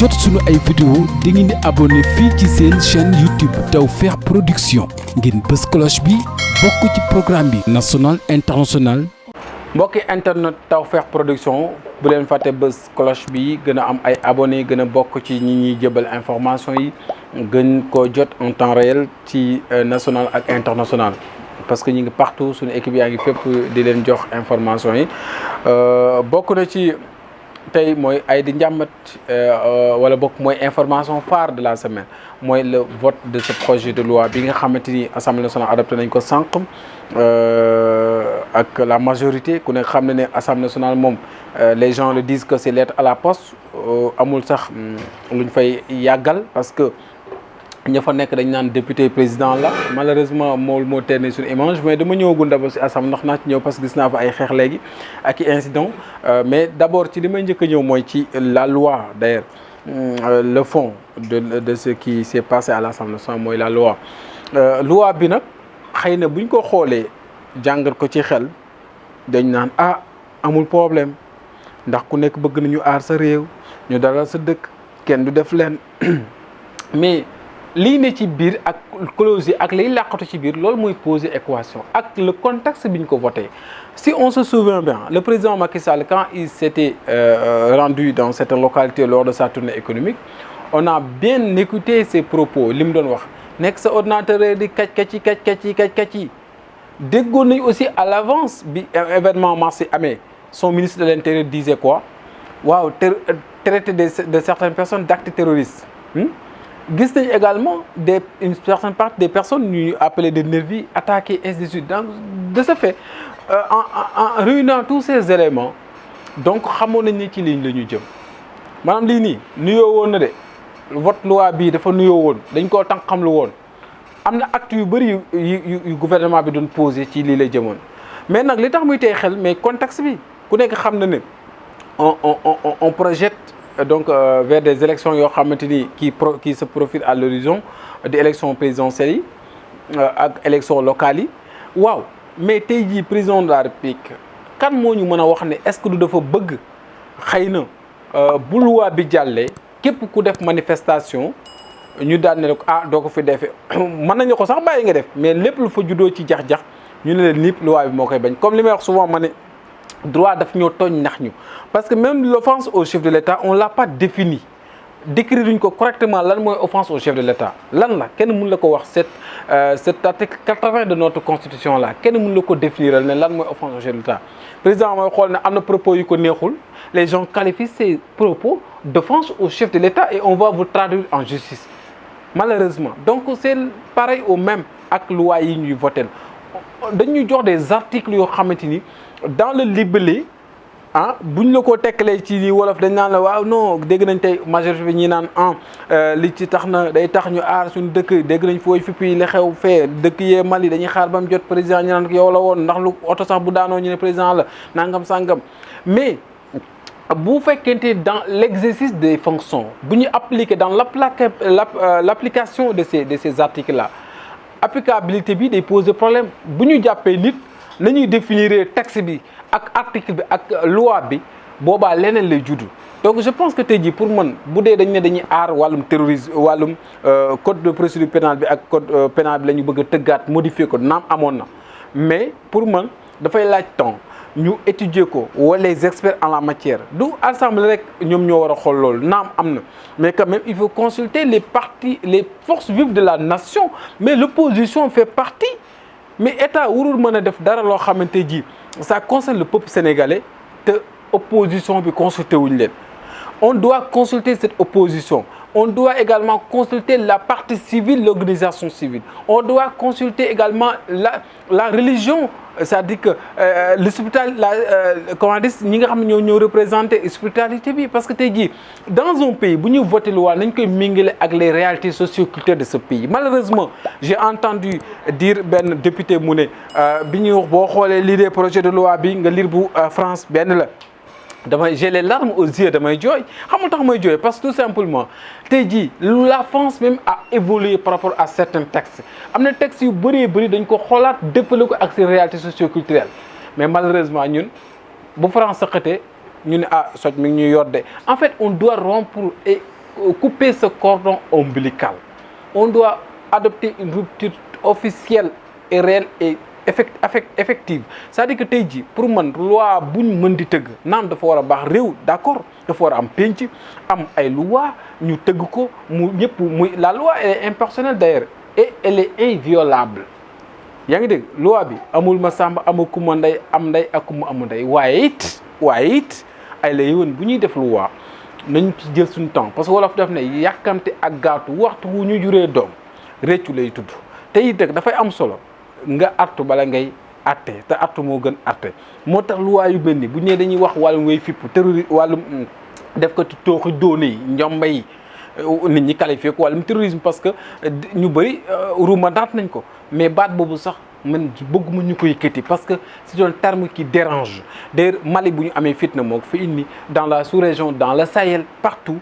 jot suñu ay vidéo da ngeen di abonné fii ci seen chaîne YouTube Tawfekh Production ngeen bës cloche bi bokk ci programme bi national international. mbokki internet Tawfekh Production bu leen fàtte bës cloche bi gën a am ay abonné gën a bokk ci ñi ñuy jëbal information yi gën ko jot en temps réel ci national ak international. parce que ñu ngi partout suñu équipe yaa ngi fépp di leen jox information yi bokk na ci tey mooy ay di njàmbat wala bokk mooy information phare de la semaine mooy le vote de ce projet de loi bi nga xamante ni assemblée nationale adopté nañ ko sànq ak la majorité ku ne xam ne ne assemblée nationale moom les gens le disent que c'est lettre à la poste amul sax luñ fay yàggal parce que ña fa nekk dañ naan député président la malheureusement moo terne suñu image mais dama ñëwagul d'abord si assemblée ndax naa ci ñëw parce que gis naa fa ay xeex léegi ak i incident mais d'abord ci li may njëkk a ñëw mooy ci la loi d'ailleurs le fond de ce qui s'est passé à l'Assemblée nationale mooy la loi bi nag xëy na buñ ko xoolee jàngat ko ci xel dañ naan amul problème ndax ku nekk bëgg nañu aar sa réew ñu dalal sa dëkk kenn du def leen mais lii ne ci biir ak clause yi ak liy làqatu ci biir loolu mooy poser équation ak le contexte bi ñu ko voté si on se souvient bien le président Macky Sall quand il s'était rendu dans cette localité lors de sa tournée économique on a bien écouté ses propos li mu doon wax nekk sa ordinateur di kacc yi déggoon nañu aussi à l'avance bi événement mars yi amee son ministre de l'Intérieur disait quoi waaw traiter de certaines personnes d'actes terroristes gis nañ également une certaine partie des personnes ñuy appelées des nervis attaquées ainsi de suite donc de ce fait en réunissant tous ces éléments donc xamoon nañ ni ci ligne la ñu jëm maanaam lii nii nuyoo woon na de vote loi bii dafa nuyoo woon dañ koo tànk xam lu woon am na actes yu bëri yu gouvernement bi doon posé ci lii lay jëmoon mais nag li tax muy tey xel mais contexte bi ku nekk xam na ne on projette donc vers des élections yoo xamante ni qui se profilent à l'horizon des élections présidentielles yi ak élections locales yi waaw mais tey jii président de la République kan moo ñu mën a wax ne est-ce que du dafa bëgg xëy na bu loi bi jàllee képp ku def manifestation ñu daan ne ko doo ko fi defee mën nañu ko sax bàyyi nga def mais lépp lu fa juddoo ci jax-jax ñu ne leen lépp loi bi moo koy bañ comme li may wax souvent ma ne droit daf ñoo tooñ nax ñu parce que même l'offense au chef de l'État on l'a pas défini décrire duñ ko correctement lan mooy offense au chef de l'État lan la kenn mën la ko wax cet article 80 de notre constitution là kenn mën la ko définir ne lan mooy offense au chef de l'État président mooy xool ne am na propos yu ko neexul les gens qualifient ces propos d'offense au chef de l'État et on va vous traduire en justice malheureusement donc c'est pareil au même ak loi yi ñuy voter dañuy jox des articles yoo xamante ni dans le libellé buñ la ko tekkalee ci nii wolof dañ naan la waaw non dégg nañ tey majorité bi ñi naan li ci tax na day tax ñu aar suñu dëkk dégg nañ fooy fippi li xew fee dëkk yee Mali dañuy xaar ba mu jot président ñu naan yow la woon ndax lu oto sax bu daanoo ñu ne président la nangam sangam mais bu fekkente dans l'exercice des fonctions bu ñu appliquer dans l'application de ces articles là applicabilité bi day poser problème bu ñu jàppee nit nañuy définir texte bi ak article bi ak loi bi boobaa leneen lay juddu donc je pense que tey jii pour man bu dee dañ ne dañuy aar wàllum terrorisme wàllum code de procédure pénale bi ak code pénal bi la ñu bëgg a tëggaat modifier ko naam amoon na mais pour man dafay laaj temps ñu étudier ko wala les experts en la matière du assemblée rek ñoom ñoo war a xool loolu naam am na mais quand même il faut consulter les partis les forces vives de la nation mais l'opposition fait partie mais état warul mën a def dara loo xamante ji ça concerne le peuple sénégalais te opposition bi consulter wuñu leen on doit consulter cette opposition on doit également consulter la partie civile l'organisation civile on doit consulter également la religion c'est-à-dire que comment dire ñi nga xam ne ñoo représenter spiritualité bi parce que tey jii dans un pays bu ñu voté loi nañ koy méngale ak les réalités socio-culturelles de ce pays malheureusement j'ai entendu dire benn député mu ne bi ñuy wax boo xoolee lire projet de loi bi nga lire bu France benn la j'ai les larmes aux yeux damay jooy xam nga tax may jooy parce que tout simplement tey jii la France même a évolué par rapport à certains textes am na textes yu bëree bëri dañ ko xoolaat dëppale ko ak ces réalités socio-culturelles mais malheureusement ñun bu France saqatee ñu ne soj mi ngi ñuy yor de en fait on doit rompre et couper ce cordon ombilical. On doit adopter une rupture officielle et réelle et effective. C'est-à-dire que tey jii pour man loi buñ mën di tëgg naan dafa war a baax réew d'accord dafa war a am penc am ay loi ñu tëgg ko mu ñëpp muy la loi est impersonnelle d'ailleurs et elle est inviolable. yaa ngi dégg loi bi amul ma sàmba amul ku ma ndey am ndey ak ku ma amul ndey waaye it ay la yëwan bu ñuy def loi nañ ci jël suñu temps parce que wolof def ne yàkkamte ak gaatu waxtu wu ñu juree doom réccu lay tudd te it rek dafay am solo nga artu bala ngay atte te artu moo gën atte moo tax loi yu mel ni bu ñu nee dañuy wax wàllum ngay fipp terroriste wàllum def ko ci tooxi doone yi njomba yi nit ñi qualifié ko wàllum terrorisme parce que ñu bëri ruumandaat nañ ko mais baat boobu sax man bëgguma ñu ko yëkkati parce que c'est un terme qui dérange. D'ailleurs Mali bu ñu amee fitna moo ko fi indi dans la sous-région dans le Sahel partout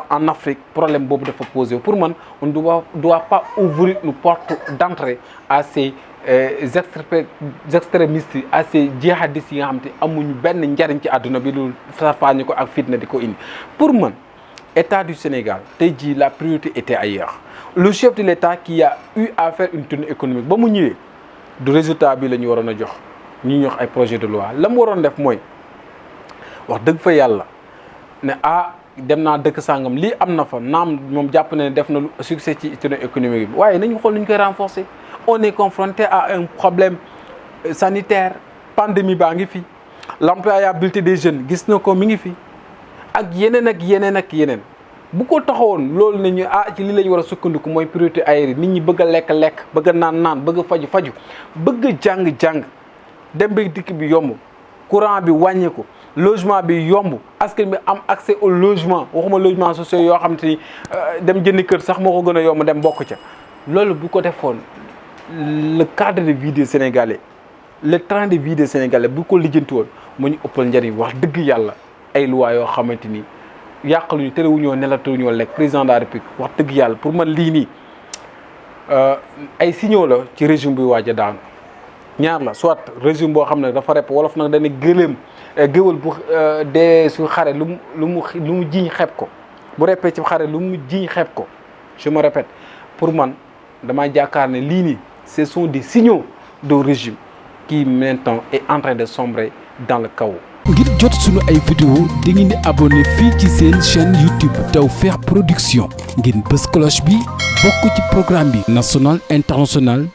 en Afrique problème boobu dafa posé pour man on doit pas ouvrir une porte d'entrée à ces extrémistes à ces djihadistes yi nga xam te amuñu benn njariñ ci àdduna bi lu sarfaañu ko ak fitna di ko indi. Pour man État du Sénégal tey jii la priorité était ailleurs. Le chef de l'État qui a eu à faire une tournée économique ba mu ñëwee du résultat bi la ñu waroon a jox ñu jox ay projet de loi la mu waroon def mooy wax dëgg fa yàlla ne dem naa dëkk sàngam lii am na fa naam moom jàpp na ne def na lu succès ci tournée économique bi waaye nañu xool nu ñu koy renforcer. On est confronté à un problème sanitaire pandémie baa ngi fi l'employabilité des jeunes gis na ko mi ngi fi ak yeneen bu ko taxawoon loolu ne ñu ci lii la ñu war a sukkandiku mooy priorité aérienne nit ñi bëgg a lekk bëgg a naan bëgg a faju bëgg a jàng dem bi dikk bi yomb courant bi wàññeeku logement bi yomb askan bi am accès au logement waxuma logement social yoo xam te ni dem jëndi kër sax moo ko gën a yomb dem bokk ca loolu bu ko defoon le cadre de vie des Sénégalais le train de vie des Sénégalais bu ko lijjanti woon mu ñu ëppal njëriñ wax dëgg yàlla ay loi yoo xamante ni yàqaluñu terewuñoo nelatuñoo lekk président de la République wax dëgg yàlla pour man lii nii ay signaux la ci régime bi waaj a daanu ñaar la soit régime boo xam ne dafa rep wolof nag dana géwal bu dee su xare lu mu jiñ xeeb ko bu reppee ci xare lu mu jiñ xeeb ko je me répète pour man dama jàkkaar ne lii nii ce sont des signaux de régime qui maintenant est en train de sombrer dans le chaos. ngir jot sunu ay vidéo di ngeen di abonné fii ci seen chaîne YouTube Tawfekh Production ngeen bës cloche bi bokk ci programme bi national international